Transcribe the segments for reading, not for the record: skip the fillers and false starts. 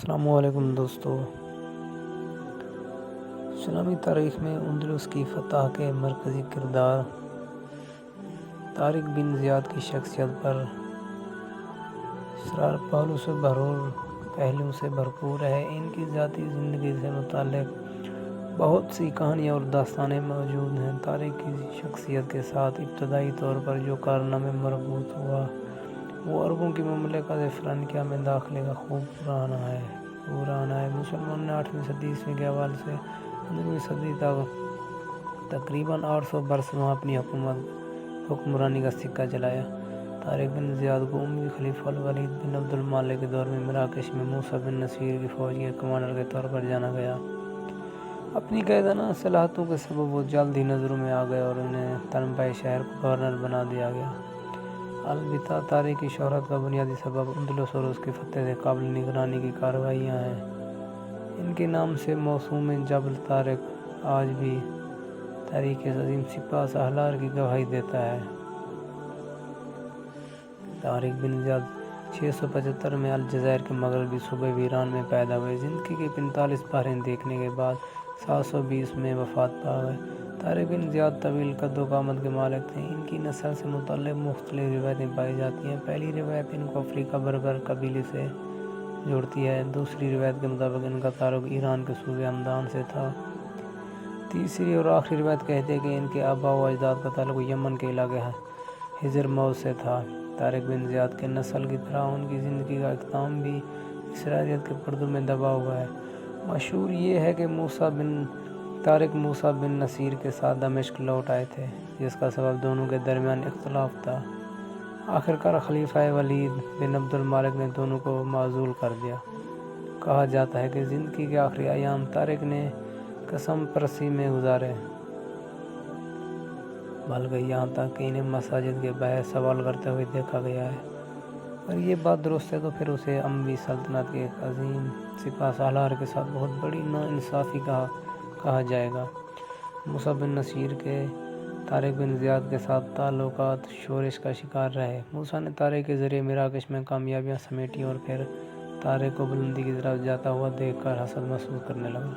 السلام علیکم دوستو۔ اسلامی تاریخ میں اندلس کی فتح کے مرکزی کردار طارق بن زیاد کی شخصیت پر سرار پہلوؤں سے بھرپور ہے۔ ان کی ذاتی زندگی سے متعلق بہت سی کہانیاں اور داستانیں موجود ہیں۔ طارق کی شخصیت کے ساتھ ابتدائی طور پر جو کارنامہ مربوط ہوا وہ عربوں کی مملکت فرنگیا میں داخلے کا خوب پرانا ہے۔ مسلمانوں نے 8ویں صدی عیسوی کے حوالے سے 15ویں صدی تک تقریباً 800 برس وہاں اپنی حکمرانی کا سکہ چلایا۔ طارق بن زیاد کو اموی خلیفہ الولید بن عبد الملک کے دور میں مراکش میں موسیٰ بن نصیر کی فوج کے کمانڈر کے طور پر جانا گیا۔ اپنی قائدانہ صلاحیتوں کے سبب وہ جلد ہی نظروں میں آ گئے اور انہیں تنبئے شہر کا گورنر بنا دیا گیا۔ البتہ طارق کی شہرت کا بنیادی سبب اندلس اور اس کی فتح سے قبل نگرانی کی کارروائیاں ہیں۔ ان کے نام سے موسوم جبل طارق آج بھی تاریخ عظیم سپہ سالار کی گواہی دیتا ہے۔ طارق بن زیاد 675 میں الجزائر کے مغربی صوبہ ایران میں پیدا ہوئے۔ زندگی کے 45 بحرین دیکھنے کے بعد 720 میں وفات پا گئے۔ طارق بن زیاد طویل قد و قامت کے مالک تھے۔ ان کی نسل سے متعلق مختلف روایتیں پائی جاتی ہیں۔ پہلی روایت ان کو افریقہ بربر قبیلے سے جوڑتی ہے۔ دوسری روایت کے مطابق ان کا تعلق ایران کے صوبہ ہمدان سے تھا۔ تیسری اور آخری روایت کہتی ہے کہ ان کے آباء و اجداد کا تعلق یمن کے علاقے حضرموت سے تھا۔ طارق بن زیاد کے نسل کی طرح ان کی زندگی کا اختتام بھی اسرائیلیت کے پردوں میں دبا ہوا ہے۔ مشہور یہ ہے کہ طارق موسیٰ بن نصیر کے ساتھ دمشق لوٹ آئے تھے، جس کا سبب دونوں کے درمیان اختلاف تھا۔ آخرکار خلیفہ ولید بن عبد الملک نے دونوں کو معزول کر دیا۔ کہا جاتا ہے کہ زندگی کے آخری ایام طارق نے قسم پرسی میں گزارے، بلکہ یہاں تک کہ انہیں مساجد کے باہر سوال کرتے ہوئے دیکھا گیا ہے۔ اگر یہ بات درست ہے تو پھر اسے اموی سلطنت کے ایک عظیم سپہ سالار کے ساتھ بہت بڑی ناانصافی کہا جائے گا۔ موسیٰ بن نصیر کے طارق بن زیاد کے ساتھ تعلقات شورش کا شکار رہے۔ موسیٰ نے طارق کے ذریعے مراکش میں کامیابیاں سمیٹیں اور پھر طارق کو بلندی کی طرف جاتا ہوا دیکھ کر حسد محسوس کرنے لگا۔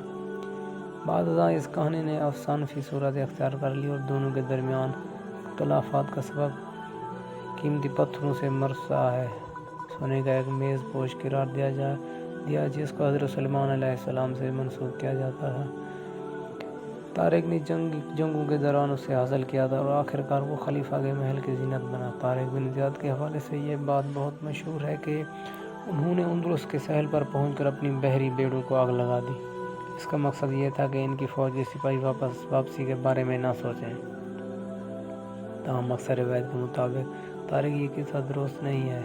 بعد ازاں اس کہانی نے افسانوی صورت اختیار کر لی اور دونوں کے درمیان اختلافات کا سبب قیمتی پتھروں سے مرصع ہے سونے کا ایک میز پوش قرار دیا جس کو حضرت سلیمان علیہ السلام سے منسوب کیا جاتا تھا۔ طارق نے جنگوں کے دوران اسے حاصل کیا تھا اور آخرکار وہ خلیفہ کے محل کی زینت بنا۔ طارق بن زیاد کے حوالے سے یہ بات بہت مشہور ہے کہ انہوں نے اندلس کے ساحل پر پہنچ کر اپنی بحری بیڑوں کو آگ لگا دی۔ اس کا مقصد یہ تھا کہ ان کی فوج کے سپاہی واپسی کے بارے میں نہ سوچیں۔ تاہم اکثر روایت کے مطابق طارق یہ قصہ درست نہیں ہے۔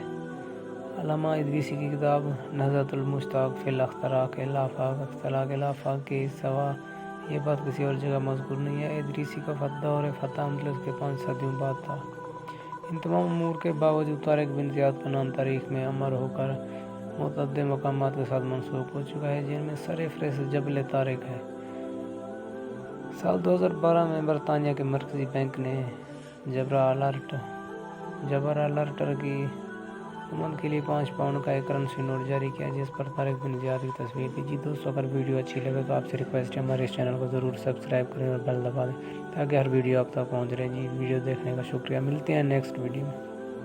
علامہ ادریسی کی کتاب نہضۃ المشتاق فی اختراق الآفاق کے سوا یہ بات کسی اور جگہ مذکور نہیں ہے۔ ادریسی کا دور فتح اندلس کے 5 صدیوں بعد تھا۔ ان تمام امور کے باوجود طارق بن زیاد کا نام تاریخ میں امر ہو کر متعدد مقامات کے ساتھ منسوب ہو چکا ہے، جن میں سرفہرست جبل طارق ہے۔ سال 2012 میں برطانیہ کے مرکزی بینک نے جبرالٹر کی حکومت کے لیے 5 پاؤنڈ کا ایک کرنسی نوٹ جاری کیا جس پر طارق بن زیاد کی تصویر تھی۔ جی دوستو، اگر ویڈیو اچھی لگے تو آپ سے ریکویسٹ ہے ہمارے اس چینل کو ضرور سبسکرائب کریں اور بیل دبا دیں تاکہ ہر ویڈیو آپ تک پہنچ رہے۔ جی ویڈیو دیکھنے کا شکریہ، ملتے ہیں نیکسٹ ویڈیو میں۔